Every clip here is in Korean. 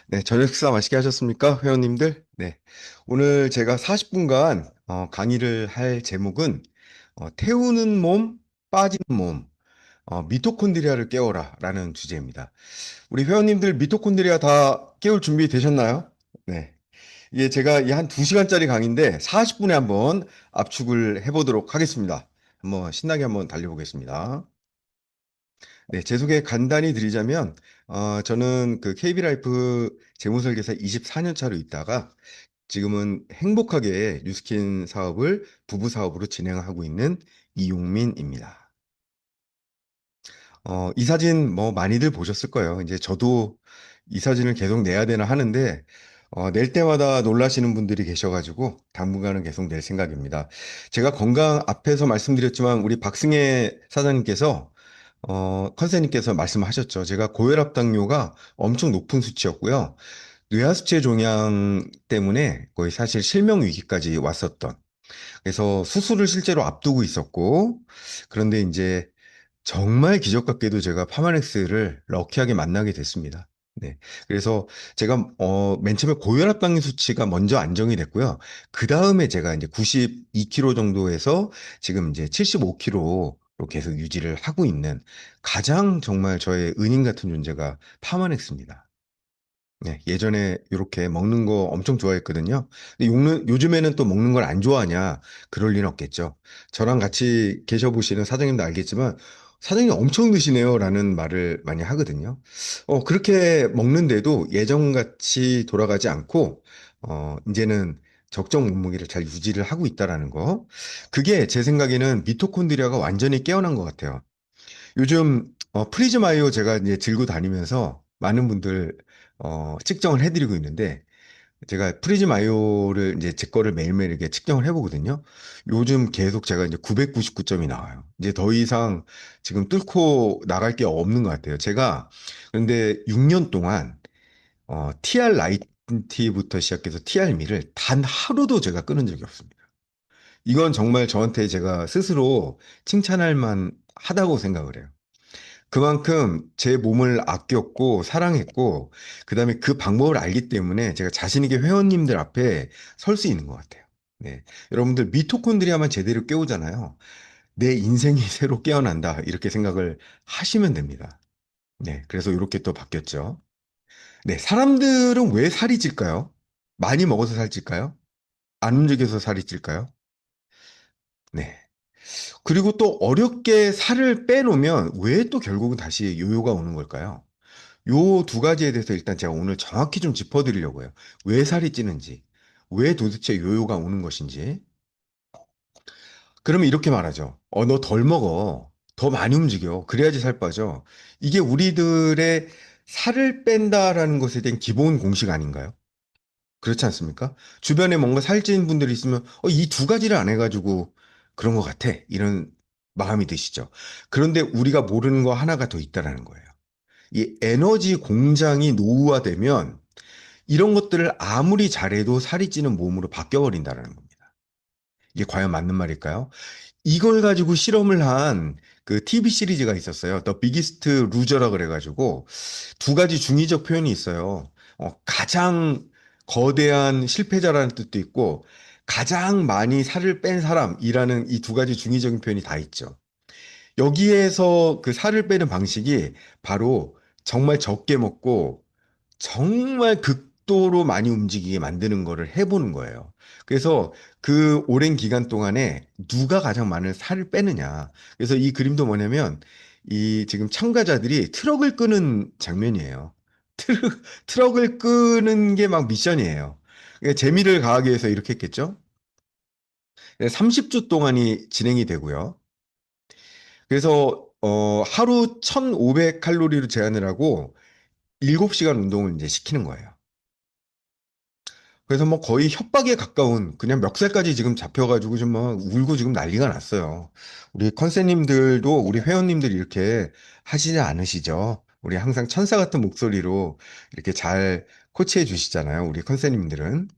네, 저녁 식사 맛있게 하셨습니까? 회원님들? 네. 오늘 제가 40분간 강의를 할 제목은 태우는 몸, 빠지는 몸, 미토콘드리아를 깨워라 라는 주제입니다. 우리 회원님들 미토콘드리아 다 깨울 준비 되셨나요? 네. 이게 제가 이 한 2시간짜리 강의인데 40분에 한번 압축을 해보도록 하겠습니다. 한번 신나게 한번 달려보겠습니다. 네, 제 소개 간단히 드리자면, 저는 그 KB라이프 재무설계사 24년 차로 있다가 지금은 행복하게 뉴스킨 사업을 부부 사업으로 진행하고 있는 이용민입니다. 이 사진 뭐 많이들 보셨을 거예요. 이제 저도 이 사진을 계속 내야 되나 하는데, 낼 때마다 놀라시는 분들이 계셔가지고 당분간은 계속 낼 생각입니다. 제가 건강 앞에서 말씀드렸지만 우리 박승혜 사장님께서 컨세님께서 말씀하셨죠. 제가 고혈압 당뇨가 엄청 높은 수치였고요. 뇌하수체 종양 때문에 거의 사실 실명 위기까지 왔었던. 그래서 수술을 실제로 앞두고 있었고, 그런데 이제 정말 기적같게도 제가 파마넥스를 럭키하게 만나게 됐습니다. 네. 그래서 제가, 맨 처음에 고혈압 당뇨 수치가 먼저 안정이 됐고요. 그 다음에 제가 이제 92kg 정도에서 지금 이제 75kg로 계속 유지를 하고 있는 가장 정말 저의 은인 같은 존재가 파마넥스입니다. 네, 예전에 이렇게 먹는 거 엄청 좋아했거든요. 근데 요즘에는 또 먹는 걸 안 좋아하냐? 그럴 리는 없겠죠. 저랑 같이 계셔보시는 사장님도 알겠지만, 사장님 엄청 드시네요. 라는 말을 많이 하거든요. 그렇게 먹는데도 예전같이 돌아가지 않고, 이제는 적정 몸무게를 잘 유지를 하고 있다라는 거. 그게 제 생각에는 미토콘드리아가 완전히 깨어난 것 같아요. 요즘 프리즈마이오 제가 이제 들고 다니면서 많은 분들 측정을 해드리고 있는데 제가 프리즈마이오를 이제 제 거를 매일매일 이렇게 측정을 해보거든요. 요즘 계속 제가 이제 999점이 나와요. 이제 더 이상 지금 뚫고 나갈 게 없는 것 같아요. 제가 그런데 6년 동안 TR 라이트부터 시작해서 TR 미를 단 하루도 제가 끊은 적이 없습니다. 이건 정말 저한테 제가 스스로 칭찬할 만 하다고 생각을 해요. 그만큼 제 몸을 아꼈고 사랑했고 그다음에 그 방법을 알기 때문에 제가 자신 있게 회원님들 앞에 설 수 있는 것 같아요. 네. 여러분들 미토콘드리아만 제대로 깨우잖아요. 내 인생이 새로 깨어난다. 이렇게 생각을 하시면 됩니다. 네. 그래서 이렇게 또 바뀌었죠. 네. 사람들은 왜 살이 찔까요? 많이 먹어서 살찔까요? 안 움직여서 살이 찔까요? 네. 그리고 또 어렵게 살을 빼놓으면 왜 또 결국은 다시 요요가 오는 걸까요? 요 두 가지에 대해서 일단 제가 오늘 정확히 좀 짚어드리려고 해요. 왜 살이 찌는지, 왜 도대체 요요가 오는 것인지. 그러면 이렇게 말하죠. 너 덜 먹어. 더 많이 움직여. 그래야지 살 빠져. 이게 우리들의 살을 뺀다라는 것에 대한 기본 공식 아닌가요? 그렇지 않습니까? 주변에 뭔가 살찐 분들이 있으면, 이 두 가지를 안 해가지고 그런 것 같아. 이런 마음이 드시죠. 그런데 우리가 모르는 거 하나가 더 있다라는 거예요. 이 에너지 공장이 노후화되면 이런 것들을 아무리 잘해도 살이 찌는 몸으로 바뀌어버린다는 겁니다. 이게 과연 맞는 말일까요? 이걸 가지고 실험을 한 그 TV 시리즈가 있었어요. The Biggest Loser라 그래가지고 두 가지 중의적 표현이 있어요. 가장 거대한 실패자라는 뜻도 있고 가장 많이 살을 뺀 사람이라는 이 두 가지 중의적인 표현이 다 있죠. 여기에서 그 살을 빼는 방식이 바로 정말 적게 먹고 정말 극도로 많이 움직이게 만드는 거를 해보는 거예요. 그래서 그 오랜 기간 동안에 누가 가장 많은 살을 빼느냐. 그래서 이 그림도 뭐냐면 이 지금 참가자들이 트럭을 끄는 장면이에요. 트럭을 끄는 게 막 미션이에요. 그러니까 재미를 가하기 위해서 이렇게 했겠죠? 30주 동안이 진행이 되고요. 그래서 하루 1,500칼로리로 제한을 하고 7시간 운동을 이제 시키는 거예요. 그래서 뭐 거의 협박에 가까운 그냥 멱살까지 지금 잡혀가지고 좀 막 울고 지금 난리가 났어요. 우리 컨세님들도 우리 회원님들이 이렇게 하시지 않으시죠? 우리 항상 천사 같은 목소리로 이렇게 잘 코치해 주시잖아요. 우리 컨세님들은.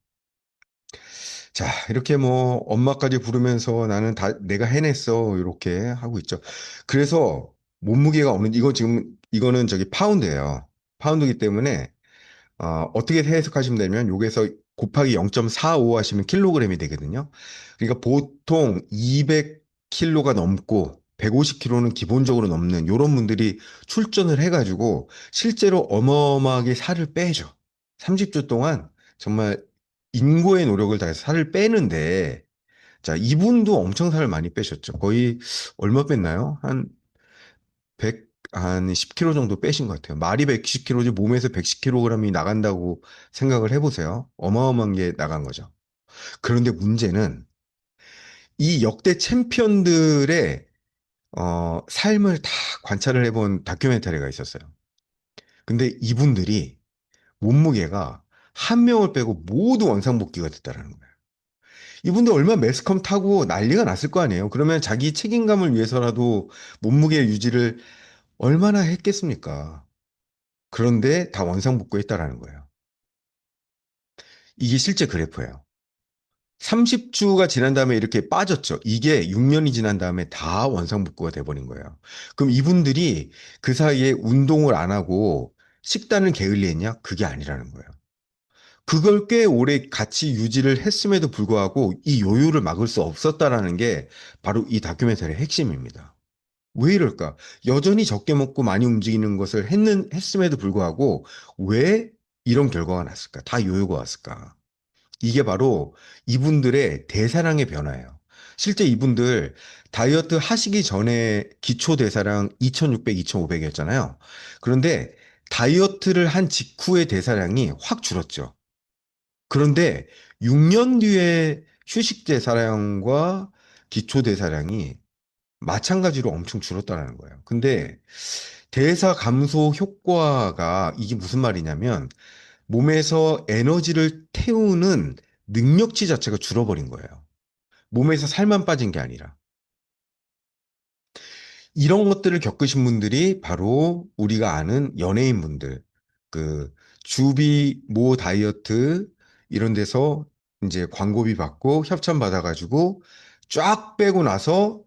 자, 이렇게 뭐 엄마까지 부르면서 나는 다 내가 해냈어. 이렇게 하고 있죠. 그래서 몸무게가 어느, 이거 지금, 이거는 저기 파운드예요. 파운드이기 때문에 어떻게 해석하시면 되면 요게서 곱하기 0.45 하시면 킬로그램이 되거든요. 그러니까 보통 200kg가 넘고 150kg는 기본적으로 넘는 요런 분들이 출전을 해가지고 실제로 어마어마하게 살을 빼죠. 30주 동안 정말 인고의 노력을 다해서 살을 빼는데 자, 이분도 엄청 살을 많이 빼셨죠. 거의 얼마 뺐나요? 한 10kg 정도 빼신 것 같아요. 말이 110kg지 몸에서 110kg이 나간다고 생각을 해보세요. 어마어마한 게 나간 거죠. 그런데 문제는 이 역대 챔피언들의 삶을 다 관찰을 해본 다큐멘터리가 있었어요. 근데 이분들이 몸무게가 한 명을 빼고 모두 원상복귀가 됐다라는 거예요. 이분들 얼마나 매스컴 타고 난리가 났을 거 아니에요. 그러면 자기 책임감을 위해서라도 몸무게 유지를 얼마나 했겠습니까? 그런데 다 원상복구했다라는 거예요. 이게 실제 그래프예요. 30주가 지난 다음에 이렇게 빠졌죠. 이게 6년이 지난 다음에 다 원상복구가 돼버린 거예요. 그럼 이분들이 그 사이에 운동을 안 하고 식단을 게을리했냐? 그게 아니라는 거예요. 그걸 꽤 오래 같이 유지를 했음에도 불구하고 이 요요를 막을 수 없었다라는 게 바로 이 다큐멘터리의 핵심입니다. 왜 이럴까? 여전히 적게 먹고 많이 움직이는 것을 했음에도 불구하고 왜 이런 결과가 났을까? 다 요요가 왔을까? 이게 바로 이분들의 대사량의 변화예요. 실제 이분들 다이어트 하시기 전에 기초 대사량 2600, 2500이었잖아요. 그런데 다이어트를 한 직후의 대사량이 확 줄었죠. 그런데 6년 뒤에 휴식 대사량과 기초 대사량이 마찬가지로 엄청 줄었다는 거예요. 근데 대사 감소 효과가 이게 무슨 말이냐면 몸에서 에너지를 태우는 능력치 자체가 줄어버린 거예요. 몸에서 살만 빠진 게 아니라. 이런 것들을 겪으신 분들이 바로 우리가 아는 연예인분들, 그 주비 모 다이어트 이런 데서 이제 광고비 받고 협찬 받아가지고 쫙 빼고 나서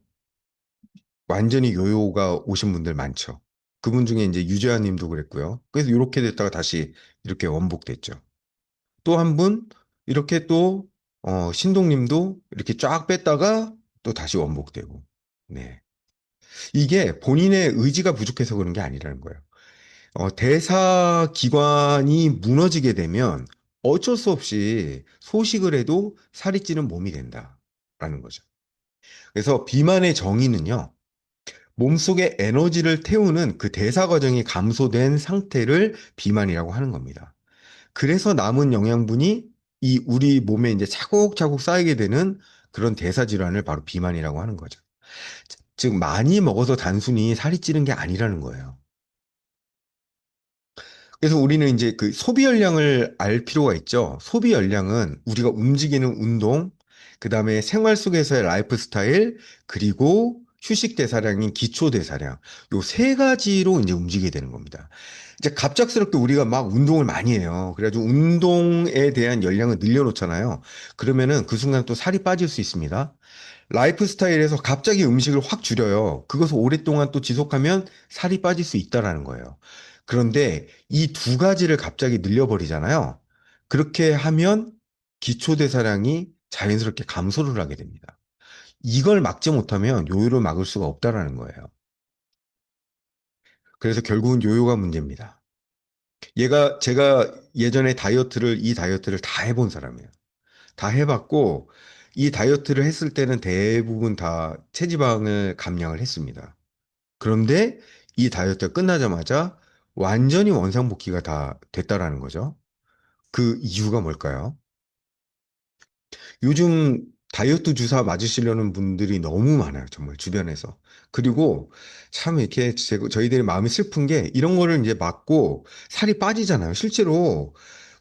완전히 요요가 오신 분들 많죠. 그분 중에 이제 유재환 님도 그랬고요. 그래서 이렇게 됐다가 다시 이렇게 원복됐죠. 또 한 분, 이렇게 또, 신동 님도 이렇게 쫙 뺐다가 또 다시 원복되고. 네. 이게 본인의 의지가 부족해서 그런 게 아니라는 거예요. 대사 기관이 무너지게 되면 어쩔 수 없이 소식을 해도 살이 찌는 몸이 된다라는 거죠. 그래서 비만의 정의는요, 몸속에 에너지를 태우는 그 대사 과정이 감소된 상태를 비만이라고 하는 겁니다. 그래서 남은 영양분이 이 우리 몸에 이제 차곡차곡 쌓이게 되는 그런 대사 질환을 바로 비만이라고 하는 거죠. 즉, 많이 먹어서 단순히 살이 찌는 게 아니라는 거예요. 그래서 우리는 이제 그 소비 열량을 알 필요가 있죠. 소비 열량은 우리가 움직이는 운동, 그 다음에 생활 속에서의 라이프 스타일, 그리고 휴식 대사량인 기초 대사량, 요 세 가지로 이제 움직이게 되는 겁니다. 이제 갑작스럽게 우리가 막 운동을 많이 해요. 그래가지고 운동에 대한 열량을 늘려놓잖아요. 그러면은 그 순간 또 살이 빠질 수 있습니다. 라이프 스타일에서 갑자기 음식을 확 줄여요. 그것을 오랫동안 또 지속하면 살이 빠질 수 있다라는 거예요. 그런데 이 두 가지를 갑자기 늘려버리잖아요. 그렇게 하면 기초대사량이 자연스럽게 감소를 하게 됩니다. 이걸 막지 못하면 요요를 막을 수가 없다라는 거예요. 그래서 결국은 요요가 문제입니다. 제가 예전에 이 다이어트를 다 해본 사람이에요. 다 해봤고, 이 다이어트를 했을 때는 대부분 다 체지방을 감량을 했습니다. 그런데 이 다이어트가 끝나자마자 완전히 원상복귀가 다 됐다라는 거죠. 그 이유가 뭘까요? 요즘 다이어트 주사 맞으시려는 분들이 너무 많아요. 정말 주변에서. 그리고 참 이렇게 저희들이 마음이 슬픈 게 이런 거를 이제 맞고 살이 빠지잖아요. 실제로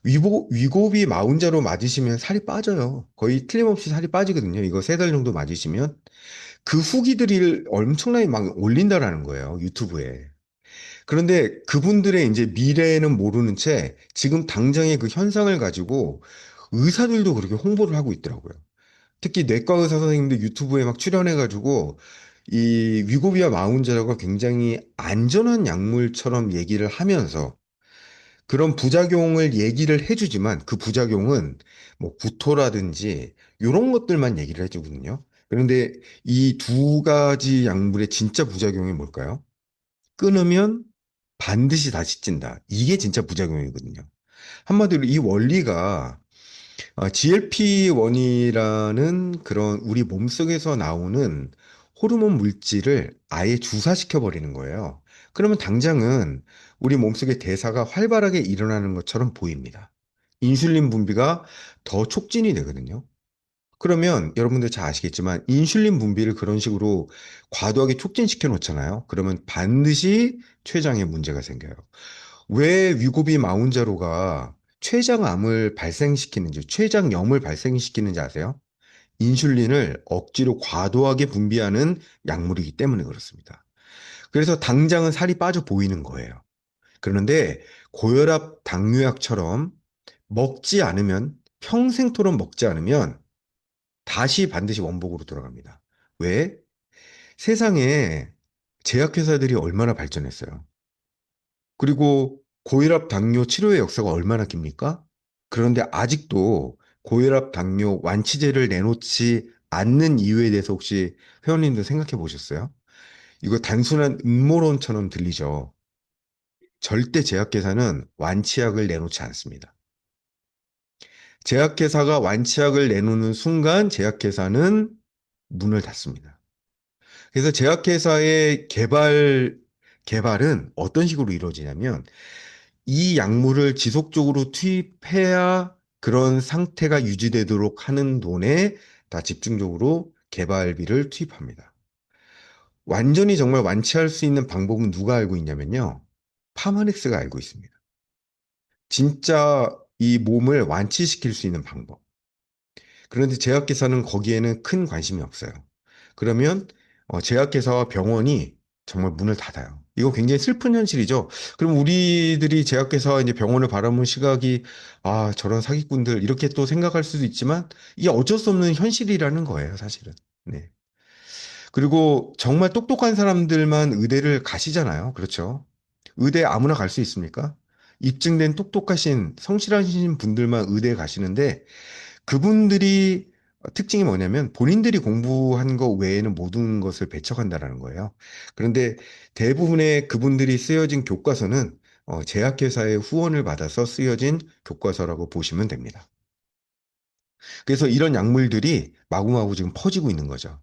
위고비 마운자로 맞으시면 살이 빠져요. 거의 틀림없이 살이 빠지거든요. 이거 3달 정도 맞으시면. 그 후기들이 엄청나게 막 올린다라는 거예요. 유튜브에. 그런데 그분들의 이제 미래는 모르는 채 지금 당장의 그 현상을 가지고 의사들도 그렇게 홍보를 하고 있더라고요. 특히 내과 의사 선생님들 유튜브에 막 출연해가지고 이 위고비와 마운제라가 굉장히 안전한 약물처럼 얘기를 하면서 그런 부작용을 얘기를 해주지만 그 부작용은 뭐 구토라든지 이런 것들만 얘기를 해주거든요. 그런데 이 두 가지 약물의 진짜 부작용이 뭘까요? 끊으면 반드시 다시 찐다. 이게 진짜 부작용이거든요. 한마디로 이 원리가 GLP-1이라는 그런 우리 몸속에서 나오는 호르몬 물질을 아예 주사시켜 버리는 거예요. 그러면 당장은 우리 몸속의 대사가 활발하게 일어나는 것처럼 보입니다. 인슐린 분비가 더 촉진이 되거든요. 그러면 여러분들 잘 아시겠지만 인슐린 분비를 그런 식으로 과도하게 촉진시켜 놓잖아요. 그러면 반드시 췌장에 문제가 생겨요. 왜 위고비 마운자로가 췌장암을 발생시키는지, 췌장염을 발생시키는지 아세요? 인슐린을 억지로 과도하게 분비하는 약물이기 때문에 그렇습니다. 그래서 당장은 살이 빠져 보이는 거예요. 그런데 고혈압 당뇨약처럼 먹지 않으면, 평생토록 먹지 않으면 다시 반드시 원복으로 돌아갑니다. 왜? 세상에 제약회사들이 얼마나 발전했어요. 그리고 고혈압 당뇨 치료의 역사가 얼마나 깁니까? 그런데 아직도 고혈압 당뇨 완치제를 내놓지 않는 이유에 대해서 혹시 회원님도 생각해 보셨어요? 이거 단순한 음모론처럼 들리죠. 절대 제약회사는 완치약을 내놓지 않습니다. 제약회사가 완치약을 내놓는 순간 제약회사는 문을 닫습니다. 그래서 제약회사의 개발은 어떤 식으로 이루어지냐면 이 약물을 지속적으로 투입해야 그런 상태가 유지되도록 하는 돈에 다 집중적으로 개발비를 투입합니다. 완전히 정말 완치할 수 있는 방법은 누가 알고 있냐면요. 파마넥스가 알고 있습니다. 진짜 이 몸을 완치시킬 수 있는 방법. 그런데 제약회사는 거기에는 큰 관심이 없어요. 그러면 제약회사와 병원이 정말 문을 닫아요. 이거 굉장히 슬픈 현실이죠. 그럼 우리들이 제약회사와 이제 병원을 바라보는 시각이 아, 저런 사기꾼들 이렇게 또 생각할 수도 있지만 이게 어쩔 수 없는 현실이라는 거예요, 사실은. 네. 그리고 정말 똑똑한 사람들만 의대를 가시잖아요. 그렇죠? 의대 아무나 갈 수 있습니까? 입증된 똑똑하신 성실하신 분들만 의대에 가시는데 그분들이 특징이 뭐냐면 본인들이 공부한 것 외에는 모든 것을 배척한다라는 거예요. 그런데 대부분의 그분들이 쓰여진 교과서는 제약회사의 후원을 받아서 쓰여진 교과서라고 보시면 됩니다. 그래서 이런 약물들이 마구마구 지금 퍼지고 있는 거죠.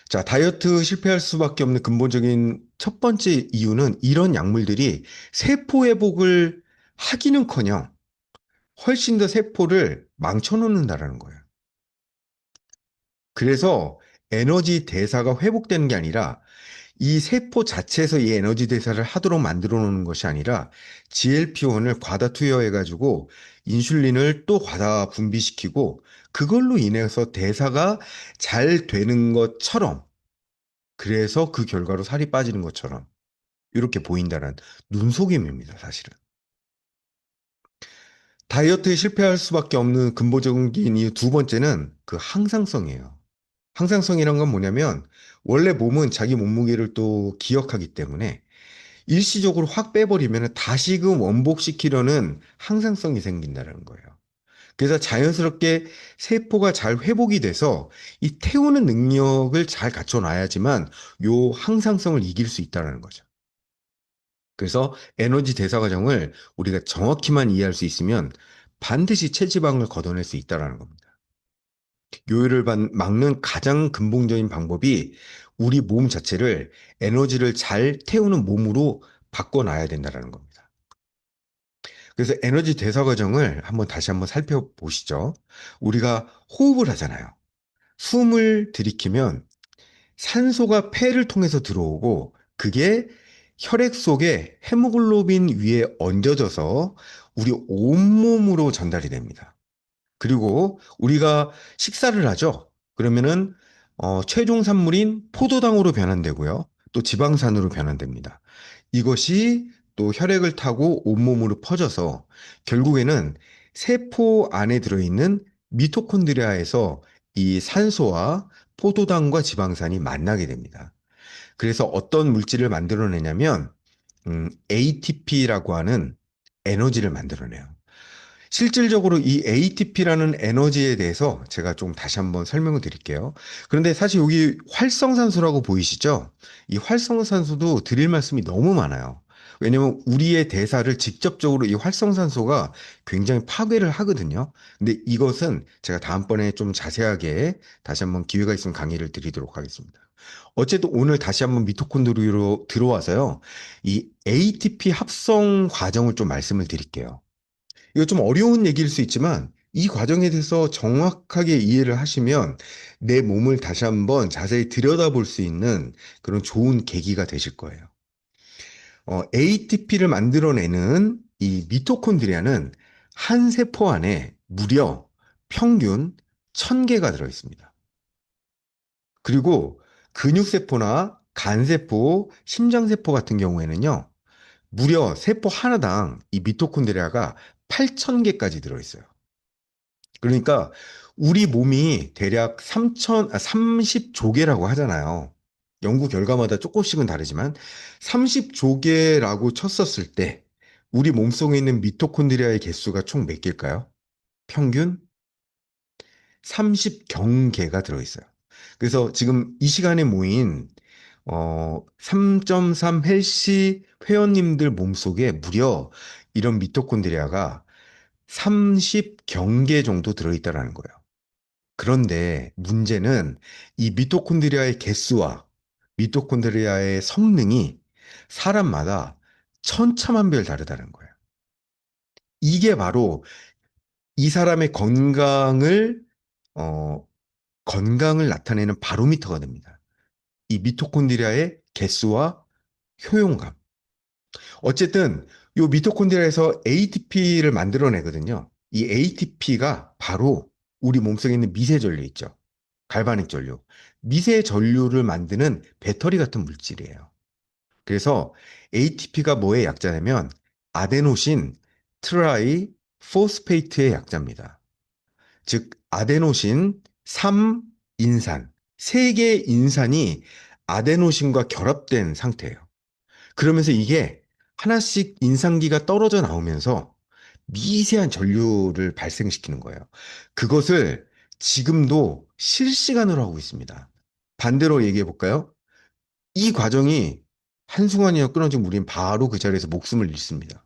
자, 다이어트 실패할 수밖에 없는 근본적인 첫 번째 이유는 이런 약물들이 세포 회복을 하기는커녕 훨씬 더 세포를 망쳐놓는다라는 거예요. 그래서 에너지 대사가 회복되는 게 아니라 이 세포 자체에서 이 에너지 대사를 하도록 만들어 놓는 것이 아니라 GLP-1을 과다 투여해가지고 인슐린을 또 과다 분비시키고 그걸로 인해서 대사가 잘 되는 것처럼 그래서 그 결과로 살이 빠지는 것처럼 이렇게 보인다는 눈속임입니다, 사실은. 다이어트에 실패할 수밖에 없는 근본적인 이유 두 번째는 그 항상성이에요. 항상성이란 건 뭐냐면 원래 몸은 자기 몸무게를 또 기억하기 때문에 일시적으로 확 빼버리면 다시금 원복시키려는 항상성이 생긴다는 거예요. 그래서 자연스럽게 세포가 잘 회복이 돼서 이 태우는 능력을 잘 갖춰놔야지만 요 항상성을 이길 수 있다는 거죠. 그래서 에너지 대사 과정을 우리가 정확히만 이해할 수 있으면 반드시 체지방을 걷어낼 수 있다는 겁니다. 요요를 막는 가장 근본적인 방법이 우리 몸 자체를 에너지를 잘 태우는 몸으로 바꿔놔야 된다는 겁니다. 그래서 에너지 대사 과정을 다시 한번 살펴보시죠. 우리가 호흡을 하잖아요. 숨을 들이키면 산소가 폐를 통해서 들어오고 그게 혈액 속에 헤모글로빈 위에 얹어져서 우리 온몸으로 전달이 됩니다. 그리고 우리가 식사를 하죠. 그러면은 최종 산물인 포도당으로 변환되고요. 또 지방산으로 변환됩니다. 이것이 또 혈액을 타고 온몸으로 퍼져서 결국에는 세포 안에 들어있는 미토콘드리아에서 이 산소와 포도당과 지방산이 만나게 됩니다. 그래서 어떤 물질을 만들어내냐면 ATP라고 하는 에너지를 만들어내요. 실질적으로 이 ATP라는 에너지에 대해서 제가 좀 다시 한번 설명을 드릴게요. 그런데 사실 여기 활성산소라고 보이시죠? 이 활성산소도 드릴 말씀이 너무 많아요. 왜냐면 우리의 대사를 직접적으로 이 활성산소가 굉장히 파괴를 하거든요. 근데 이것은 제가 다음번에 좀 자세하게 다시 한번 기회가 있으면 강의를 드리도록 하겠습니다. 어쨌든 오늘 다시 한번 미토콘드리아로 들어와서요. 이 ATP 합성 과정을 좀 말씀을 드릴게요. 이거 좀 어려운 얘기일 수 있지만 이 과정에 대해서 정확하게 이해를 하시면 내 몸을 다시 한번 자세히 들여다볼 수 있는 그런 좋은 계기가 되실 거예요. ATP를 만들어내는 이 미토콘드리아는 한 세포 안에 무려 평균 1000개가 들어있습니다. 그리고 근육세포나 간세포, 심장세포 같은 경우에는요, 무려 세포 하나당 이 미토콘드리아가 8000개까지 들어있어요. 그러니까 우리 몸이 대략 30조개라고 하잖아요. 연구 결과마다 조금씩은 다르지만 30조개라고 쳤었을 때 우리 몸속에 있는 미토콘드리아의 개수가 총 몇 개일까요? 평균 30경개가 들어있어요. 그래서 지금 이 시간에 모인 3.3 헬시 회원님들 몸속에 무려 이런 미토콘드리아가 30경개 정도 들어있다라는 거예요. 그런데 문제는 이 미토콘드리아의 개수와 미토콘드리아의 성능이 사람마다 천차만별 다르다는 거예요. 이게 바로 이 사람의 어, 건강을 나타내는 바로미터가 됩니다. 이 미토콘드리아의 개수와 효용감. 어쨌든 이 미토콘드리아에서 ATP를 만들어내거든요. 이 ATP가 바로 우리 몸속에 있는 미세 전류 있죠. 갈바닉 전류. 미세 전류를 만드는 배터리 같은 물질이에요. 그래서 ATP가 뭐의 약자냐면 아데노신 트라이 포스페이트의 약자입니다. 즉 아데노신 3인산, 세 개의 인산이 아데노신과 결합된 상태예요. 그러면서 이게 하나씩 인산기가 떨어져 나오면서 미세한 전류를 발생시키는 거예요. 그것을 지금도 실시간으로 하고 있습니다. 반대로 얘기해 볼까요? 이 과정이 한순간이나 끊어지면 우리는 바로 그 자리에서 목숨을 잃습니다.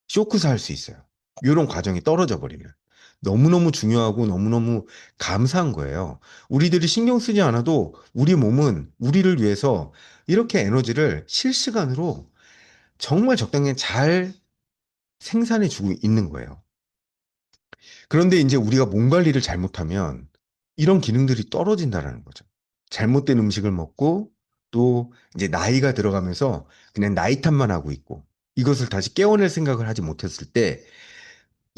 쇼크사 할 수 있어요. 이런 과정이 떨어져 버리면. 너무너무 중요하고 너무너무 감사한 거예요. 우리들이 신경 쓰지 않아도 우리 몸은 우리를 위해서 이렇게 에너지를 실시간으로 정말 적당히 잘 생산해 주고 있는 거예요. 그런데 이제 우리가 몸 관리를 잘못하면 이런 기능들이 떨어진다라는 거죠. 잘못된 음식을 먹고 또 이제 나이가 들어가면서 그냥 나이 탓만 하고 있고 이것을 다시 깨워낼 생각을 하지 못했을 때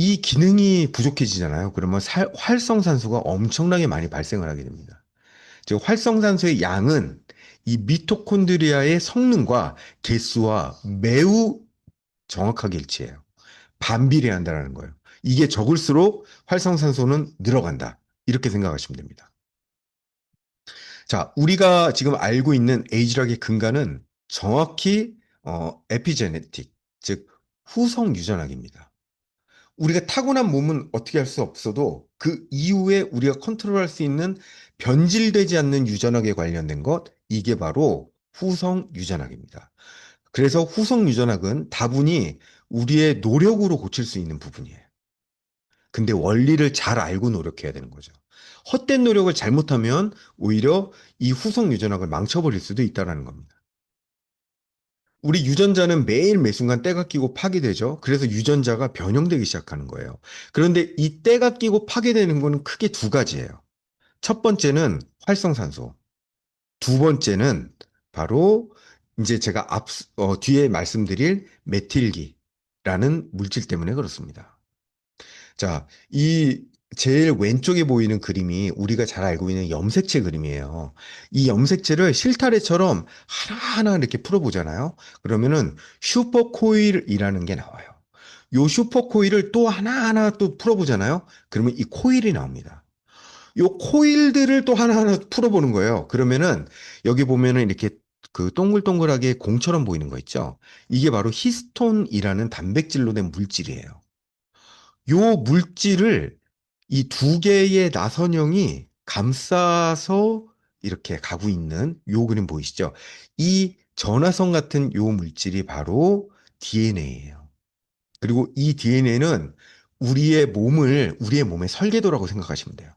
이 기능이 부족해지잖아요. 그러면 활성산소가 엄청나게 많이 발생을 하게 됩니다. 즉 활성산소의 양은 이 미토콘드리아의 성능과 개수와 매우 정확하게 일치해요. 반비례한다라는 거예요. 이게 적을수록 활성산소는 늘어간다. 이렇게 생각하시면 됩니다. 자, 우리가 지금 알고 있는 에이즈락의 근간은 정확히 에피제네틱, 즉 후성 유전학입니다. 우리가 타고난 몸은 어떻게 할 수 없어도 그 이후에 우리가 컨트롤할 수 있는 변질되지 않는 유전학에 관련된 것, 이게 바로 후성 유전학입니다. 그래서 후성 유전학은 다분히 우리의 노력으로 고칠 수 있는 부분이에요. 근데 원리를 잘 알고 노력해야 되는 거죠. 헛된 노력을 잘못하면 오히려 이 후성 유전학을 망쳐버릴 수도 있다는 겁니다. 우리 유전자는 매일 매순간 때가 끼고 파괴되죠. 그래서 유전자가 변형되기 시작하는 거예요. 그런데 이 때가 끼고 파괴되는 거는 크게 두 가지예요. 첫 번째는 활성산소. 두 번째는 바로 이제 제가 뒤에 말씀드릴 메틸기라는 물질 때문에 그렇습니다. 자, 이 제일 왼쪽에 보이는 그림이 우리가 잘 알고 있는 염색체 그림이에요. 이 염색체를 실타래처럼 하나하나 이렇게 풀어보잖아요. 그러면은 슈퍼코일이라는 게 나와요. 요 슈퍼코일을 또 하나하나 또 풀어보잖아요. 그러면 이 코일이 나옵니다. 요 코일들을 또 하나하나 풀어보는 거예요. 그러면은 여기 보면은 이렇게 그 동글동글하게 공처럼 보이는 거 있죠? 이게 바로 히스톤이라는 단백질로 된 물질이에요. 요 물질을 이 두 개의 나선형이 감싸서 이렇게 가고 있는 요 그림 보이시죠? 이 전화선 같은 요 물질이 바로 DNA예요. 그리고 이 DNA는 우리의 몸의 설계도라고 생각하시면 돼요.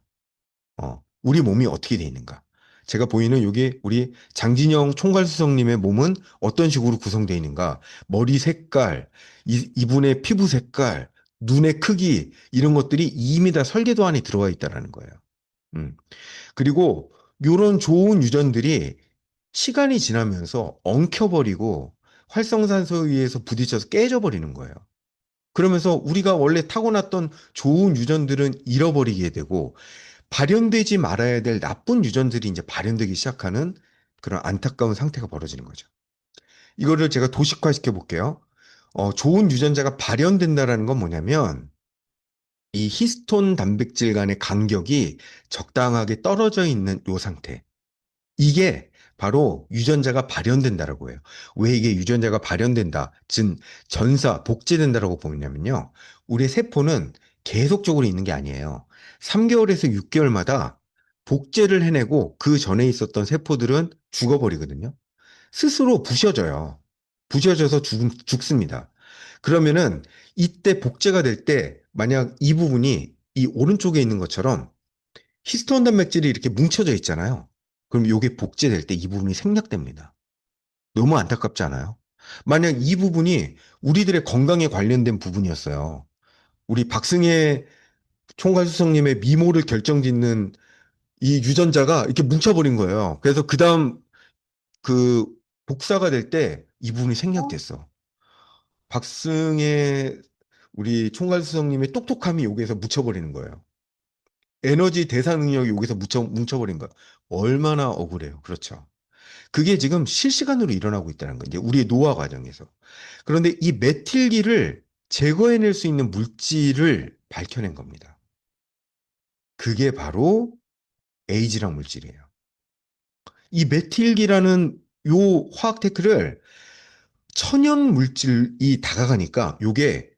우리 몸이 어떻게 돼 있는가. 제가 보이는 여기 우리 장진영 총괄수석님의 몸은 어떤 식으로 구성되어 있는가. 머리 색깔, 이분의 피부 색깔, 눈의 크기, 이런 것들이 이미 다 설계도 안에 들어가 있다라는 거예요. 음. 그리고 이런 좋은 유전들이 시간이 지나면서 엉켜버리고 활성산소에 의해서 부딪혀서 깨져버리는 거예요. 그러면서 우리가 원래 타고났던 좋은 유전들은 잃어버리게 되고 발현되지 말아야 될 나쁜 유전들이 이제 발현되기 시작하는 그런 안타까운 상태가 벌어지는 거죠. 이거를 제가 도식화시켜 볼게요. 좋은 유전자가 발현된다라는 건 뭐냐면 이 히스톤 단백질 간의 간격이 적당하게 떨어져 있는 요 상태. 이게 바로 유전자가 발현된다라고 해요. 왜 이게 유전자가 발현된다, 즉 전사, 복제된다라고 보냐면요. 우리 세포는 계속적으로 있는 게 아니에요. 3개월에서 6개월마다 복제를 해내고 그 전에 있었던 세포들은 죽어버리거든요. 스스로 부셔져요. 부셔져서 죽습니다. 그러면은 이때 복제가 될 때 만약 이 부분이 이 오른쪽에 있는 것처럼 히스톤 단백질이 이렇게 뭉쳐져 있잖아요. 그럼 이게 복제될 때 이 부분이 생략됩니다. 너무 안타깝지 않아요? 만약 이 부분이 우리들의 건강에 관련된 부분이었어요. 우리 박승혜 총괄수석님의 미모를 결정짓는 이 유전자가 이렇게 뭉쳐버린 거예요. 그래서 그 다음 그 복사가 될 때 이 부분이 생략됐어. 박승혜 우리 총괄수석님의 똑똑함이 여기에서 묻혀버리는 거예요. 에너지 대사 능력이 여기서 뭉쳐버린 거예요. 얼마나 억울해요. 그렇죠. 그게 지금 실시간으로 일어나고 있다는 거예요. 이제 우리의 노화 과정에서. 그런데 이 메틸기를 제거해낼 수 있는 물질을 밝혀낸 겁니다. 그게 바로 에이지랑 물질이에요. 이 메틸기라는 요 화학 테크를 천연 물질이 다가가니까 요게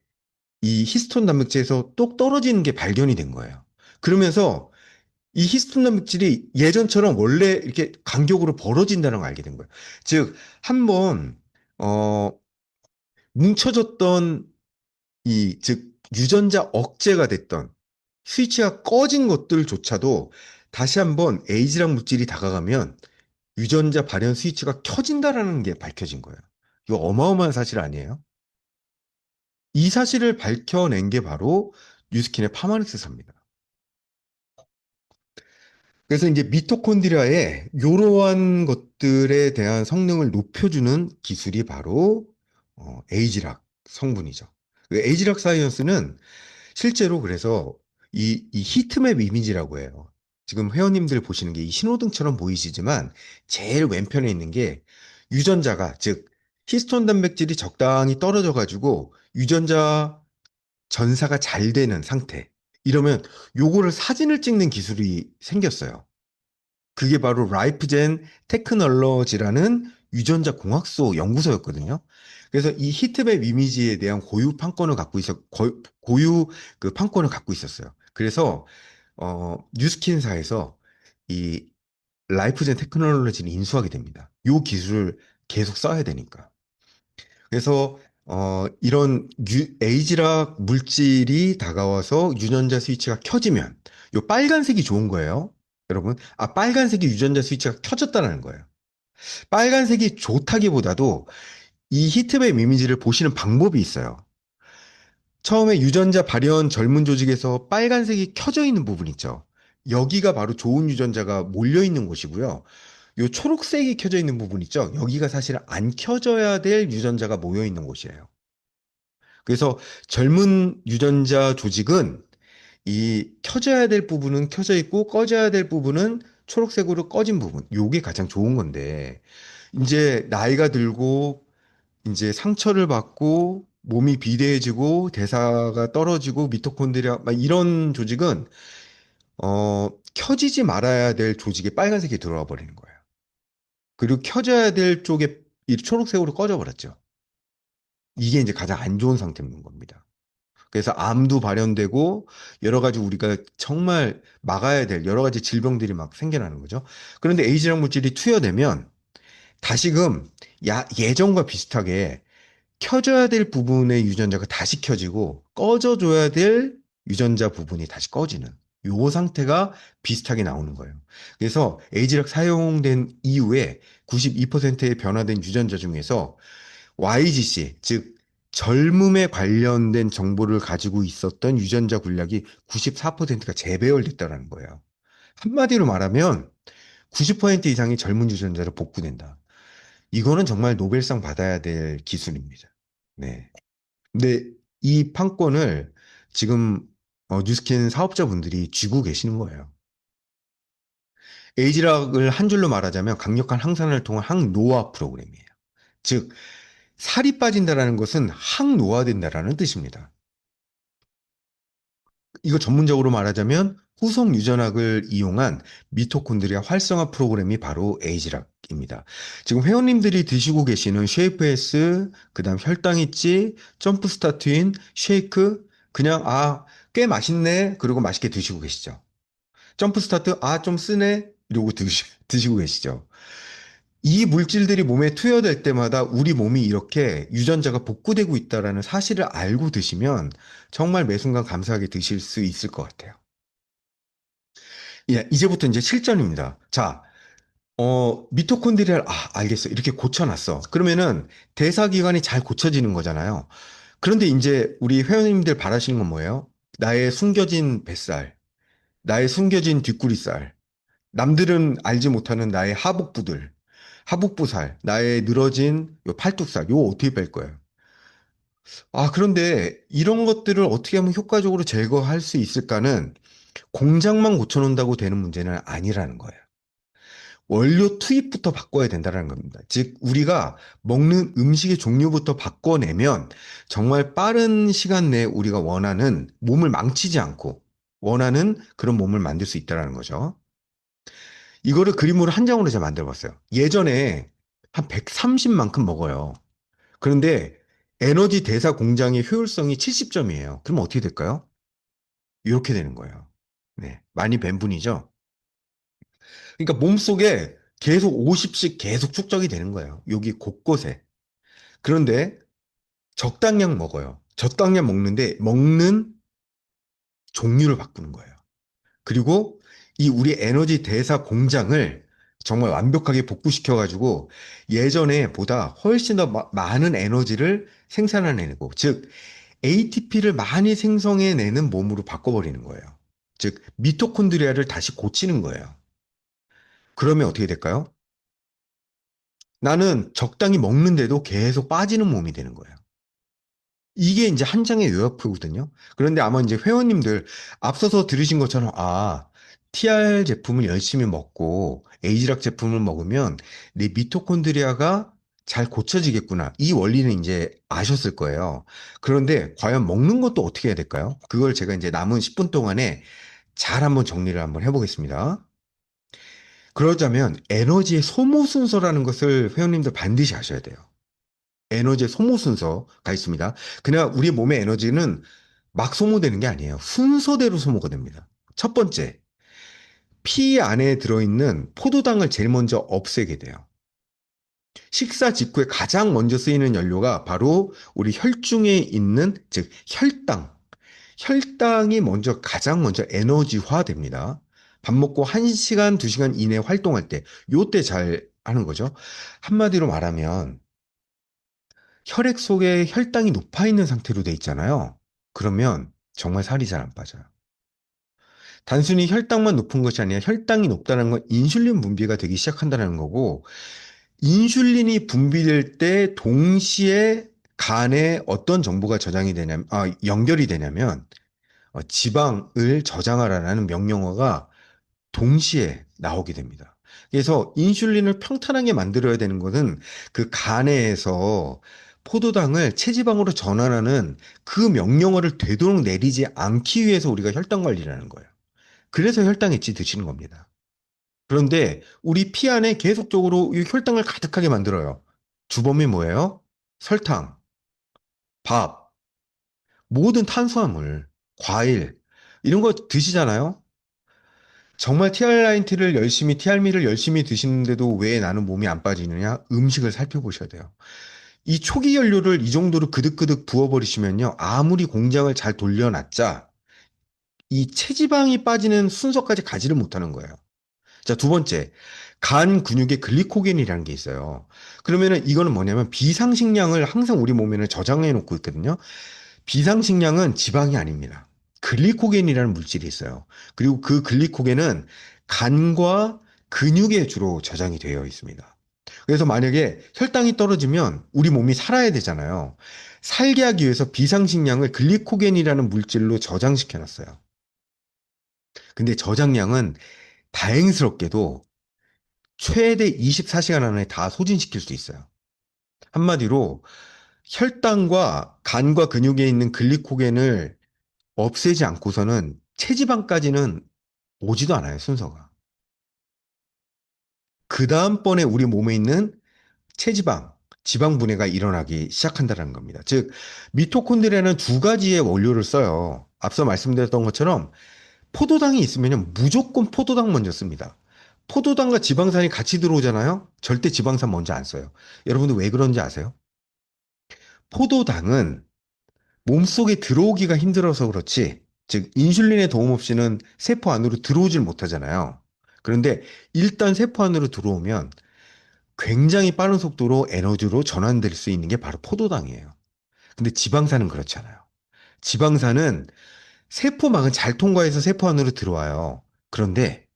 이 히스톤 단백질에서 똑 떨어지는 게 발견이 된 거예요. 그러면서 이 히스톤 단백질이 예전처럼 원래 이렇게 간격으로 벌어진다는 걸 알게 된 거예요. 즉, 한번 어, 뭉쳐졌던 즉 유전자 억제가 됐던 스위치가 꺼진 것들조차도 다시 한번 에이지랑 물질이 다가가면 유전자 발현 스위치가 켜진다라는 게 밝혀진 거예요. 이거 어마어마한 사실 아니에요? 이 사실을 밝혀낸 게 바로 뉴스킨의 파마닉스사입니다. 그래서 이제 미토콘드리아의 이러한 것들에 대한 성능을 높여주는 기술이 바로 에이지락 성분이죠. 그 에이지락 사이언스는 실제로 그래서 이 히트맵 이미지라고 해요. 지금 회원님들 보시는 게 이 신호등처럼 보이시지만 제일 왼편에 있는 게 유전자가 즉 히스톤 단백질이 적당히 떨어져 가지고 유전자 전사가 잘 되는 상태. 이러면 요거를 사진을 찍는 기술이 생겼어요. 그게 바로 라이프젠 테크놀로지라는 유전자 공학소 연구소였거든요. 그래서 이 히트맵 이미지에 대한 고유 그 판권을 갖고 있었어요. 그래서 뉴스킨사에서 이 라이프젠 테크놀로지를 인수하게 됩니다. 요 기술을 계속 써야 되니까. 그래서 이런 에이지락 물질이 다가와서 유전자 스위치가 켜지면 요 빨간색이 좋은 거예요. 여러분, 빨간색이 유전자 스위치가 켜졌다는 거예요. 빨간색이 좋다기보다도 이 히트맵 이미지를 보시는 방법이 있어요. 처음에 유전자 발현 젊은 조직에서 빨간색이 켜져 있는 부분 있죠. 여기가 바로 좋은 유전자가 몰려 있는 곳이고요. 요 초록색이 켜져 있는 부분 있죠. 여기가 사실 안 켜져야 될 유전자가 모여 있는 곳이에요. 그래서 젊은 유전자 조직은 이 켜져야 될 부분은 켜져 있고 꺼져야 될 부분은 초록색으로 꺼진 부분. 요게 가장 좋은 건데 이제 나이가 들고 이제 상처를 받고 몸이 비대해지고 대사가 떨어지고 미토콘드리아 막 이런 조직은 켜지지 말아야 될 조직에 빨간색이 들어와 버리는 거예요. 그리고 켜져야 될 쪽에 이 초록색으로 꺼져버렸죠. 이게 이제 가장 안 좋은 상태인 겁니다. 그래서 암도 발현되고 여러 가지 우리가 정말 막아야 될 여러 가지 질병들이 막 생겨나는 거죠. 그런데 에이즈랑 물질이 투여되면 다시금 예전과 비슷하게 켜져야 될 부분의 유전자가 다시 켜지고 꺼져줘야 될 유전자 부분이 다시 꺼지는 요 상태가 비슷하게 나오는 거예요. 그래서 에이즈락 사용된 이후에 92%의 변화된 유전자 중에서 YGC, 즉 젊음에 관련된 정보를 가지고 있었던 유전자 군락이 94%가 재배열됐다는 거예요. 한마디로 말하면 90% 이상이 젊은 유전자로 복구된다. 이거는 정말 노벨상 받아야 될 기술입니다. 네. 근데 이 판권을 지금 뉴스킨 사업자분들이 쥐고 계시는 거예요. 에이지락을 한 줄로 말하자면 강력한 항산화를 통한 항노화 프로그램이에요. 즉, 살이 빠진다라는 것은 항노화된다라는 뜻입니다. 이거 전문적으로 말하자면 후속 유전학을 이용한 미토콘드리아 활성화 프로그램이 바로 에이지락입니다. 지금 회원님들이 드시고 계시는 쉐이프에스, 그다음 혈당 있지, 점프 스타트인, 쉐이크, 그냥 꽤 맛있네. 그리고 맛있게 드시고 계시죠. 점프 스타트, 좀 쓰네. 이러고 드시고 계시죠. 이 물질들이 몸에 투여될 때마다 우리 몸이 이렇게 유전자가 복구되고 있다라는 사실을 알고 드시면 정말 매 순간 감사하게 드실 수 있을 것 같아요. 예, 이제부터 이제 실전입니다. 자, 미토콘드리아를, 알겠어. 이렇게 고쳐놨어. 그러면은 대사기관이 잘 고쳐지는 거잖아요. 그런데 이제 우리 회원님들 바라시는 건 뭐예요? 나의 숨겨진 뱃살, 나의 숨겨진 뒷구리살, 남들은 알지 못하는 나의 하복부들, 하복부살, 나의 늘어진 요 팔뚝살, 요 어떻게 뺄 거예요? 그런데 이런 것들을 어떻게 하면 효과적으로 제거할 수 있을까는 공장만 고쳐놓는다고 되는 문제는 아니라는 거예요. 원료 투입부터 바꿔야 된다는 겁니다. 즉, 우리가 먹는 음식의 종류부터 바꿔내면 정말 빠른 시간 내에 우리가 원하는 몸을 망치지 않고 원하는 그런 몸을 만들 수 있다는 거죠. 이거를 그림으로 한 장으로 제가 만들어 봤어요. 예전에 한 130만큼 먹어요. 그런데 에너지 대사 공장의 효율성이 70점이에요. 그럼 어떻게 될까요? 이렇게 되는 거예요. 네. 많이 뵌 분이죠. 그러니까 몸속에 계속 50씩 계속 축적이 되는 거예요. 여기 곳곳에. 그런데 적당량 먹어요. 적당량 먹는데 먹는 종류를 바꾸는 거예요. 그리고 이 우리 에너지 대사 공장을 정말 완벽하게 복구시켜가지고 예전에 보다 훨씬 더 많은 에너지를 생산해내고, 즉, ATP를 많이 생성해내는 몸으로 바꿔버리는 거예요. 즉, 미토콘드리아를 다시 고치는 거예요. 그러면 어떻게 될까요? 나는 적당히 먹는데도 계속 빠지는 몸이 되는 거예요. 이게 이제 한 장의 요약표거든요. 그런데 아마 이제 회원님들 앞서서 들으신 것처럼 TR 제품을 열심히 먹고 에이지락 제품을 먹으면 내 미토콘드리아가 잘 고쳐지겠구나. 이 원리는 이제 아셨을 거예요. 그런데 과연 먹는 것도 어떻게 해야 될까요? 그걸 제가 이제 남은 10분 동안에 잘 한번 정리를 한번 해보겠습니다. 그러자면 에너지의 소모 순서라는 것을 회원님들 반드시 아셔야 돼요. 에너지의 소모 순서가 있습니다. 그냥 우리 몸의 에너지는 막 소모되는 게 아니에요. 순서대로 소모가 됩니다. 첫 번째, 피 안에 들어있는 포도당을 제일 먼저 없애게 돼요. 식사 직후에 가장 먼저 쓰이는 연료가 바로 우리 혈중에 있는, 즉, 혈당. 혈당이 가장 먼저 에너지화 됩니다. 밥 먹고 1시간, 2시간 이내에 활동할 때, 요때 잘 하는 거죠. 한마디로 말하면, 혈액 속에 혈당이 높아 있는 상태로 돼 있잖아요. 그러면 정말 살이 잘 안 빠져요. 단순히 혈당만 높은 것이 아니라 혈당이 높다는 건 인슐린 분비가 되기 시작한다는 거고, 인슐린이 분비될 때 동시에 간에 어떤 정보가 연결이 되냐면, 지방을 저장하라는 명령어가 동시에 나오게 됩니다. 그래서 인슐린을 평탄하게 만들어야 되는 것은 그 간에서 포도당을 체지방으로 전환하는 그 명령어를 되도록 내리지 않기 위해서 우리가 혈당 관리를 하는 거예요. 그래서 혈당 엣지 드시는 겁니다. 그런데 우리 피 안에 계속적으로 이 혈당을 가득하게 만들어요. 주범이 뭐예요? 설탕, 밥, 모든 탄수화물, 과일, 이런 거 드시잖아요? 정말 TR라인티를 열심히, TR미를 열심히 드시는데도 왜 나는 몸이 안 빠지느냐? 음식을 살펴보셔야 돼요. 이 초기 연료를 이 정도로 그득그득 부어버리시면요. 아무리 공장을 잘 돌려놨자 이 체지방이 빠지는 순서까지 가지를 못하는 거예요. 자, 두 번째. 간 근육에 글리코겐이라는 게 있어요. 그러면은 이거는 뭐냐면 비상식량을 항상 우리 몸에는 저장해 놓고 있거든요. 비상식량은 지방이 아닙니다. 글리코겐이라는 물질이 있어요. 그리고 그 글리코겐은 간과 근육에 주로 저장이 되어 있습니다. 그래서 만약에 혈당이 떨어지면 우리 몸이 살아야 되잖아요. 살게 하기 위해서 비상식량을 글리코겐이라는 물질로 저장시켜 놨어요. 근데 저장량은 다행스럽게도 최대 24시간 안에 다 소진시킬 수 있어요. 한마디로 혈당과 간과 근육에 있는 글리코겐을 없애지 않고서는 체지방까지는 오지도 않아요, 순서가. 그 다음번에 우리 몸에 있는 체지방, 지방 분해가 일어나기 시작한다는 겁니다. 즉, 미토콘드리아는 두 가지의 원료를 써요. 앞서 말씀드렸던 것처럼 포도당이 있으면 무조건 포도당 먼저 씁니다. 포도당과 지방산이 같이 들어오잖아요? 절대 지방산 먼저 안 써요. 여러분들 왜 그런지 아세요? 포도당은 몸속에 들어오기가 힘들어서 그렇지, 즉, 인슐린의 도움 없이는 세포 안으로 들어오질 못하잖아요. 그런데 일단 세포 안으로 들어오면 굉장히 빠른 속도로 에너지로 전환될 수 있는 게 바로 포도당이에요. 근데 지방산은 그렇지 않아요. 지방산은 세포막은 잘 통과해서 세포 안으로 들어와요. 그런데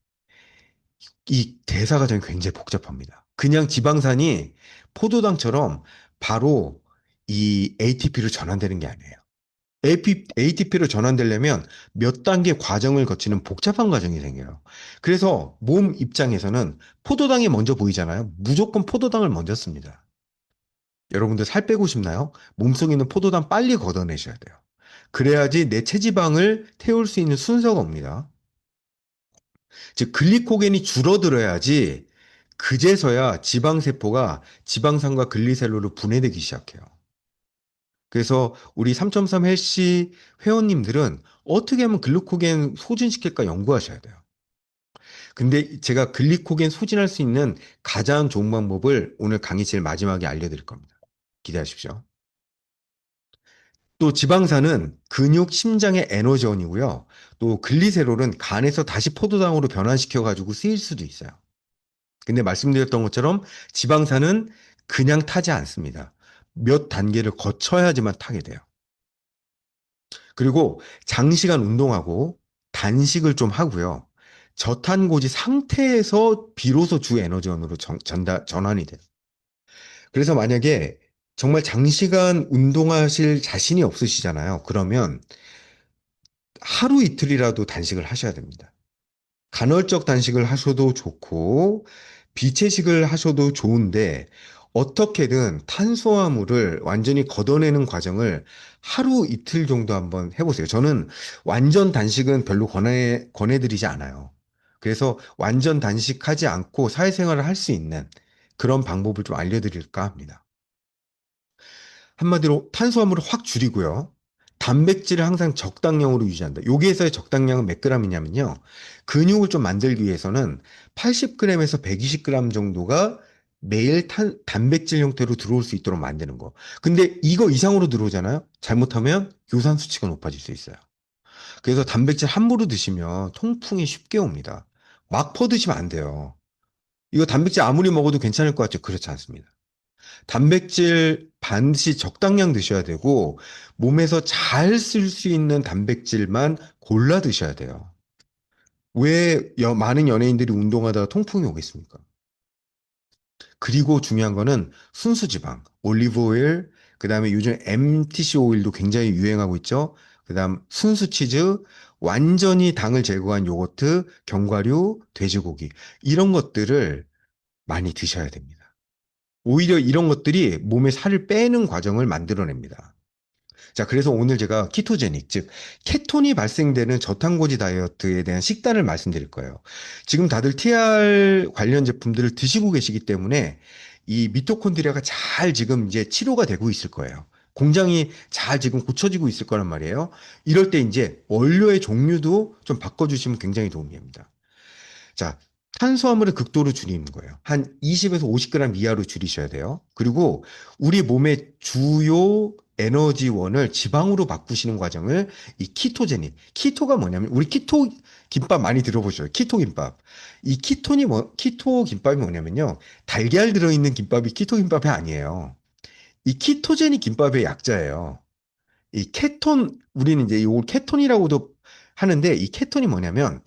이 대사 과정이 굉장히 복잡합니다. 그냥 지방산이 포도당처럼 바로 이 ATP로 전환되는 게 아니에요. ATP로 전환되려면 몇 단계 과정을 거치는 복잡한 과정이 생겨요. 그래서 몸 입장에서는 포도당이 먼저 보이잖아요. 무조건 포도당을 먼저 씁니다. 여러분들 살 빼고 싶나요? 몸속에 있는 포도당 빨리 걷어내셔야 돼요. 그래야지 내 체지방을 태울 수 있는 순서가 옵니다. 즉, 글리코겐이 줄어들어야지 그제서야 지방세포가 지방산과 글리세롤로 분해되기 시작해요. 그래서 우리 3.3 헬시 회원님들은 어떻게 하면 글루코겐 소진시킬까 연구하셔야 돼요. 근데 제가 글리코겐 소진할 수 있는 가장 좋은 방법을 오늘 강의 제일 마지막에 알려드릴 겁니다. 기대하십시오. 또 지방산은 근육, 심장의 에너지원이고요. 또 글리세롤은 간에서 다시 포도당으로 변환시켜가지고 쓰일 수도 있어요. 근데 말씀드렸던 것처럼 지방산은 그냥 타지 않습니다. 몇 단계를 거쳐야지만 타게 돼요. 그리고 장시간 운동하고 단식을 좀 하고요. 저탄고지 상태에서 비로소 주 에너지원으로 전환이 돼요. 그래서 만약에 정말 장시간 운동하실 자신이 없으시잖아요. 그러면 하루 이틀이라도 단식을 하셔야 됩니다. 간헐적 단식을 하셔도 좋고, 비채식을 하셔도 좋은데, 어떻게든 탄수화물을 완전히 걷어내는 과정을 하루 이틀 정도 한번 해보세요. 저는 완전 단식은 별로 권해드리지 않아요. 그래서 완전 단식하지 않고 사회생활을 할 수 있는 그런 방법을 좀 알려드릴까 합니다. 한마디로 탄수화물을 확 줄이고요. 단백질을 항상 적당량으로 유지한다. 여기에서의 적당량은 몇 g이냐면요. 근육을 좀 만들기 위해서는 80g에서 120g 정도가 매일 단백질 형태로 들어올 수 있도록 만드는 거. 근데 이거 이상으로 들어오잖아요. 잘못하면 요산 수치가 높아질 수 있어요. 그래서 단백질 함부로 드시면 통풍이 쉽게 옵니다. 막 퍼드시면 안 돼요. 이거 단백질 아무리 먹어도 괜찮을 것 같죠? 그렇지 않습니다. 단백질 반드시 적당량 드셔야 되고, 몸에서 잘 쓸 수 있는 단백질만 골라 드셔야 돼요. 왜 많은 연예인들이 운동하다가 통풍이 오겠습니까? 그리고 중요한 거는 순수지방, 올리브 오일, 그 다음에 요즘 MTC 오일도 굉장히 유행하고 있죠. 그 다음 순수치즈, 완전히 당을 제거한 요거트, 견과류, 돼지고기. 이런 것들을 많이 드셔야 됩니다. 오히려 이런 것들이 몸에 살을 빼는 과정을 만들어냅니다. 자, 그래서 오늘 제가 키토제닉, 즉, 케톤이 발생되는 저탄고지 다이어트에 대한 식단을 말씀드릴 거예요. 지금 다들 TR 관련 제품들을 드시고 계시기 때문에 이 미토콘드리아가 잘 지금 이제 치료가 되고 있을 거예요. 공장이 잘 지금 고쳐지고 있을 거란 말이에요. 이럴 때 이제 원료의 종류도 좀 바꿔주시면 굉장히 도움이 됩니다. 자, 탄수화물을 극도로 줄이는 거예요. 한 20에서 50g 이하로 줄이셔야 돼요. 그리고 우리 몸의 주요 에너지원을 지방으로 바꾸시는 과정을 이 키토제닉. 키토가 뭐냐면 우리 키토 김밥 많이 들어보셨죠? 키토 김밥. 이 키토 김밥이 뭐냐면요. 달걀 들어있는 김밥이 키토 김밥이 아니에요. 이 키토제닉 김밥의 약자예요. 이 케톤, 우리는 이제 이걸 케톤이라고도 하는데 이 케톤이 뭐냐면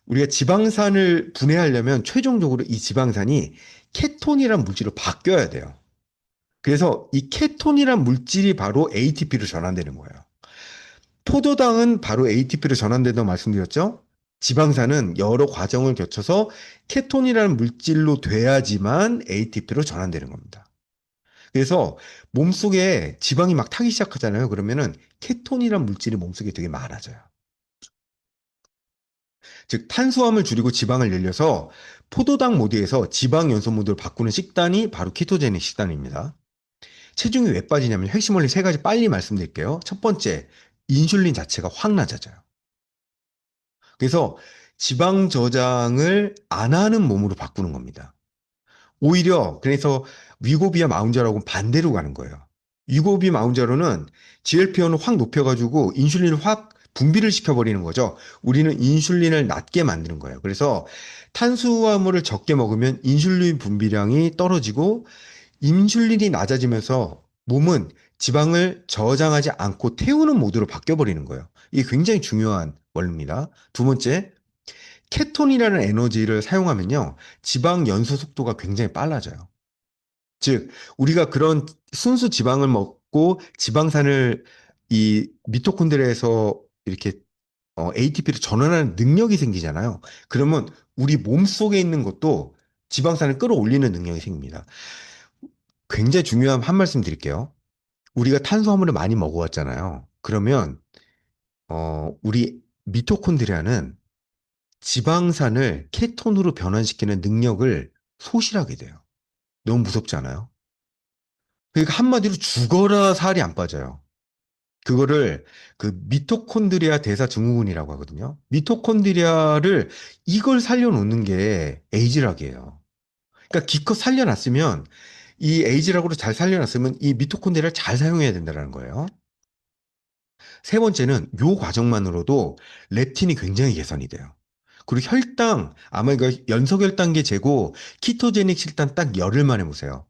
우리가 지방산을 분해하려면 최종적으로 이 지방산이 케톤이란 물질로 바뀌어야 돼요. 그래서 이 케톤이란 물질이 바로 ATP로 전환되는 거예요. 포도당은 바로 ATP로 전환된다고 말씀드렸죠? 지방산은 여러 과정을 거쳐서 케톤이라는 물질로 돼야지만 ATP로 전환되는 겁니다. 그래서 몸속에 지방이 막 타기 시작하잖아요. 그러면은 케톤이란 물질이 몸속에 되게 많아져요. 즉 탄수화물 줄이고 지방을 늘려서 포도당 모드에서 지방 연소 모드를 바꾸는 식단이 바로 키토제닉 식단입니다. 체중이 왜 빠지냐면 핵심 원리 세 가지 빨리 말씀드릴게요. 첫 번째, 인슐린 자체가 확 낮아져요. 그래서 지방 저장을 안 하는 몸으로 바꾸는 겁니다. 오히려 그래서 위고비와 마운자라고 반대로 가는 거예요. 위고비 마운자로는 GLP-1을 확 높여가지고 인슐린을 확 분비를 시켜버리는 거죠. 우리는 인슐린을 낮게 만드는 거예요. 그래서 탄수화물을 적게 먹으면 인슐린 분비량이 떨어지고 인슐린이 낮아지면서 몸은 지방을 저장하지 않고 태우는 모드로 바뀌어버리는 거예요. 이게 굉장히 중요한 원리입니다. 두 번째, 케톤이라는 에너지를 사용하면요, 지방 연소 속도가 굉장히 빨라져요. 즉, 우리가 그런 순수 지방을 먹고 지방산을 이 미토콘드리아에서 이렇게 ATP로 전환하는 능력이 생기잖아요. 그러면 우리 몸 속에 있는 것도 지방산을 끌어올리는 능력이 생깁니다. 굉장히 중요한 한 말씀 드릴게요. 우리가 탄수화물을 많이 먹어왔잖아요. 그러면 우리 미토콘드리아는 지방산을 케톤으로 변환시키는 능력을 소실하게 돼요. 너무 무섭지 않아요? 그러니까 한마디로 죽어라 살이 안 빠져요. 그거를 그 미토콘드리아 대사 증후군이라고 하거든요. 미토콘드리아를 이걸 살려놓는 게 에이즈락이에요. 그러니까 기껏 살려놨으면 이 에이즈락으로 잘 살려놨으면 이 미토콘드리아를 잘 사용해야 된다는 거예요. 세 번째는 요 과정만으로도 렙틴이 굉장히 개선이 돼요. 그리고 혈당, 아마 이거 연소혈당계 재고 키토제닉 식단 딱 열흘 만에 보세요.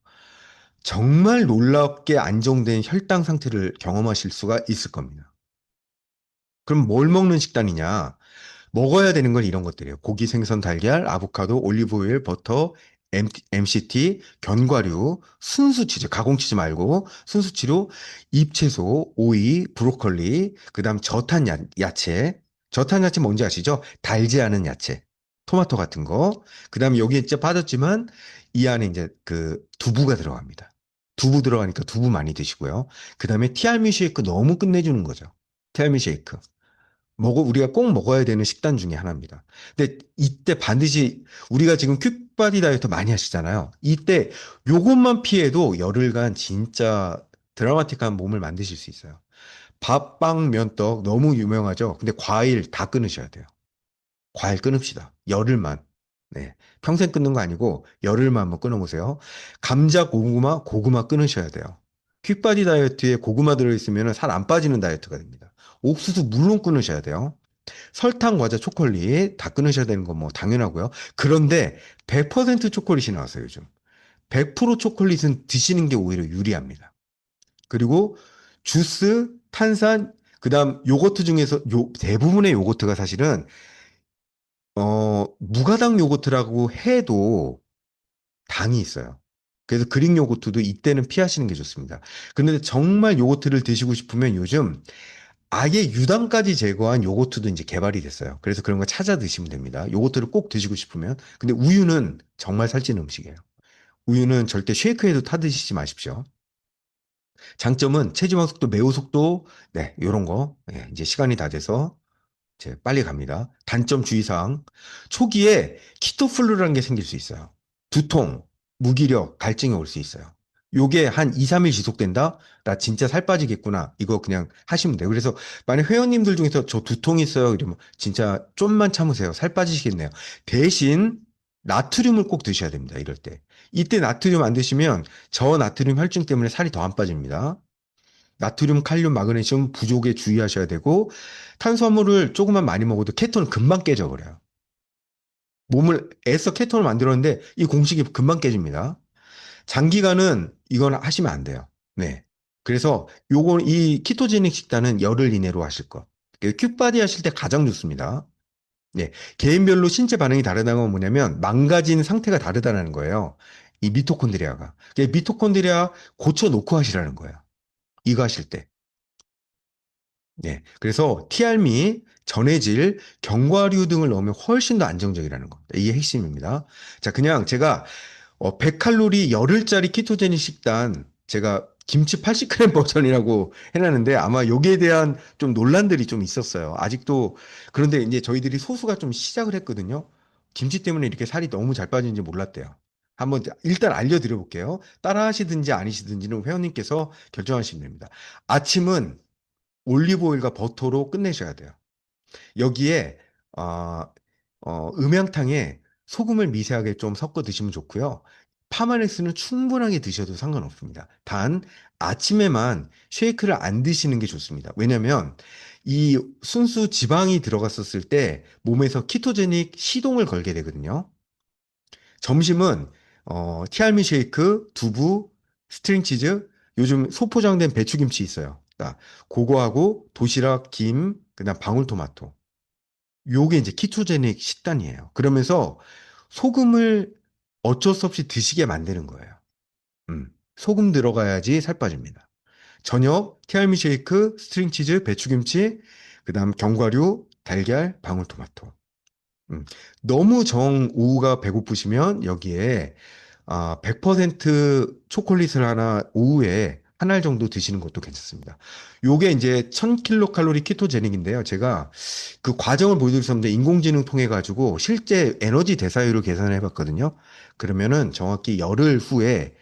정말 놀랍게 안정된 혈당 상태를 경험하실 수가 있을 겁니다. 그럼 뭘 먹는 식단이냐? 먹어야 되는 건 이런 것들이에요. 고기, 생선, 달걀, 아보카도, 올리브오일, 버터, MCT, 견과류, 순수 치즈, 가공 치즈 말고 순수 치료, 잎채소, 오이, 브로콜리, 그다음 야채. 저탄 야채 뭔지 아시죠? 달지 않은 야채. 토마토 같은 거. 그다음에 여기에 진짜 빠졌지만 이 안에 이제 그 두부가 들어갑니다. 두부 들어가니까 두부 많이 드시고요. 그다음에 티알미 쉐이크 너무 끝내주는 거죠. 티알미 쉐이크. 우리가 꼭 먹어야 되는 식단 중에 하나입니다. 근데 이때 반드시 우리가 지금 퀵바디 다이어트 많이 하시잖아요. 이때 요것만 피해도 열흘간 진짜 드라마틱한 몸을 만드실 수 있어요. 밥, 빵, 면, 떡 너무 유명하죠. 근데 과일 다 끊으셔야 돼요. 과일 끊읍시다. 열흘만. 네. 평생 끊는 거 아니고 열흘만 한번 끊어보세요. 감자, 고구마 끊으셔야 돼요. 퀵바디 다이어트에 고구마 들어있으면 살 안 빠지는 다이어트가 됩니다. 옥수수 물론 끊으셔야 돼요. 설탕, 과자, 초콜릿 다 끊으셔야 되는 건 뭐 당연하고요. 그런데 100% 초콜릿이 나왔어요, 요즘. 100% 초콜릿은 드시는 게 오히려 유리합니다. 그리고 주스, 탄산, 그다음 요거트 중에서 대부분의 요거트가 사실은 무가당 요거트라고 해도 당이 있어요. 그래서 그릭 요거트도 이때는 피하시는 게 좋습니다. 근데 정말 요거트를 드시고 싶으면 요즘 아예 유당까지 제거한 요거트도 이제 개발이 됐어요. 그래서 그런 거 찾아 드시면 됩니다. 요거트를 꼭 드시고 싶으면. 근데 우유는 정말 살찌는 음식이에요. 우유는 절대 쉐이크에도 타 드시지 마십시오. 장점은 체지방 속도, 매우 속도, 네, 요런 거. 예, 이제 시간이 다 돼서 이제 빨리 갑니다. 단점 주의사항. 초기에 키토플루라는 게 생길 수 있어요. 두통, 무기력, 갈증이 올 수 있어요. 요게 한 2, 3일 지속된다? 나 진짜 살 빠지겠구나. 이거 그냥 하시면 돼요. 그래서 만약 회원님들 중에서 저 두통 있어요. 이러면 진짜 좀만 참으세요. 살 빠지시겠네요. 대신 나트륨을 꼭 드셔야 됩니다. 이럴 때. 이때 나트륨 안 드시면 저나트륨 혈증 때문에 살이 더 안 빠집니다. 나트륨, 칼륨, 마그네슘 부족에 주의하셔야 되고 탄수화물을 조금만 많이 먹어도 케톤은 금방 깨져버려요. 몸을 애써 케톤을 만들었는데 이 공식이 금방 깨집니다. 장기간은 이건 하시면 안 돼요. 네. 그래서 요건 이 키토제닉 식단은 열흘 이내로 하실 것. 큐바디 하실 때 가장 좋습니다. 네. 개인별로 신체 반응이 다르다는 건 뭐냐면 망가진 상태가 다르다는 거예요. 이 미토콘드리아가. 미토콘드리아 고쳐놓고 하시라는 거예요. 이거 하실 때. 네. 그래서 티알미, 전해질, 견과류 등을 넣으면 훨씬 더 안정적이라는 겁니다. 이게 핵심입니다. 자, 그냥 제가 100칼로리 열흘짜리 키토제닉 식단 제가 김치 80g 버전이라고 해놨는데 아마 여기에 대한 좀 논란들이 좀 있었어요. 아직도 그런데 이제 저희들이 소수가 좀 시작을 했거든요. 김치 때문에 이렇게 살이 너무 잘 빠지는지 몰랐대요. 한번 일단 알려드려 볼게요. 따라 하시든지 아니시든지는 회원님께서 결정하시면 됩니다. 아침은 올리브 오일과 버터로 끝내셔야 돼요. 여기에 어, 음양탕에 소금을 미세하게 좀 섞어 드시면 좋고요. 파마렉스는 충분하게 드셔도 상관없습니다. 단 아침에만 쉐이크를 안 드시는 게 좋습니다. 왜냐하면 이 순수 지방이 들어갔었을 때 몸에서 키토제닉 시동을 걸게 되거든요. 점심은 티알미 쉐이크, 두부, 스트링 치즈, 요즘 소포장된 배추김치 있어요. 그거하고 도시락, 김, 그다음 방울토마토. 요게 이제 키토제닉 식단이에요. 그러면서 소금을 어쩔 수 없이 드시게 만드는 거예요. 소금 들어가야지 살 빠집니다. 저녁 티알미 쉐이크, 스트링 치즈, 배추김치, 그다음 견과류, 달걀, 방울토마토. 음, 너무 정 오후가 배고프시면 여기에 100% 초콜릿을 하나 오후에 한 알 정도 드시는 것도 괜찮습니다. 요게 이제 1000kcal 키토제닉인데요. 제가 그 과정을 보여드릴 수 없는데 인공지능 통해 가지고 실제 에너지 대사율을 계산해 봤거든요. 그러면은 정확히 열흘 후에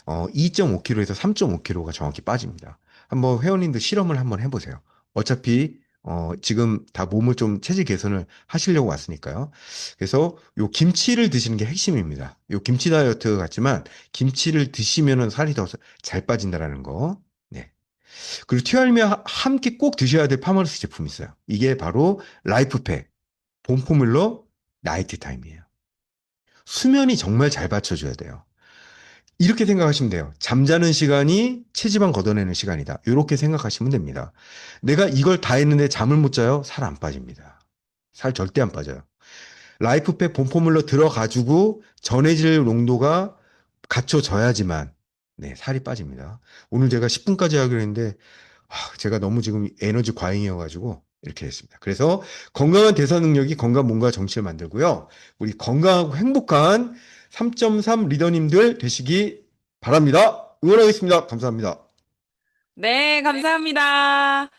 2.5kg에서 3.5kg가 정확히 빠집니다. 한번 회원님들 실험을 한번 해보세요. 어차피 지금 다 몸을 좀 체질 개선을 하시려고 왔으니까요. 그래서 요 김치를 드시는 게 핵심입니다. 요 김치 다이어트 같지만 김치를 드시면은 살이 더 잘 빠진다라는 거. 네. 그리고 튀알미와 함께 꼭 드셔야 될 파마르스 제품이 있어요. 이게 바로 라이프팩 봄포뮬러 나이트 타임이에요. 수면이 정말 잘 받쳐줘야 돼요. 이렇게 생각하시면 돼요. 잠자는 시간이 체지방 걷어내는 시간이다. 이렇게 생각하시면 됩니다. 내가 이걸 다 했는데 잠을 못 자요? 살 안 빠집니다. 살 절대 안 빠져요. 라이프팩 본포물러 들어가지고 전해질 농도가 갖춰져야지만 네, 살이 빠집니다. 오늘 제가 10분까지 하기로 했는데 제가 너무 지금 에너지 과잉이어가지고 이렇게 했습니다. 그래서 건강한 대사 능력이 건강 몸과 정치를 만들고요. 우리 건강하고 행복한 3.3 리더님들 되시기 바랍니다. 응원하겠습니다. 감사합니다. 네, 감사합니다.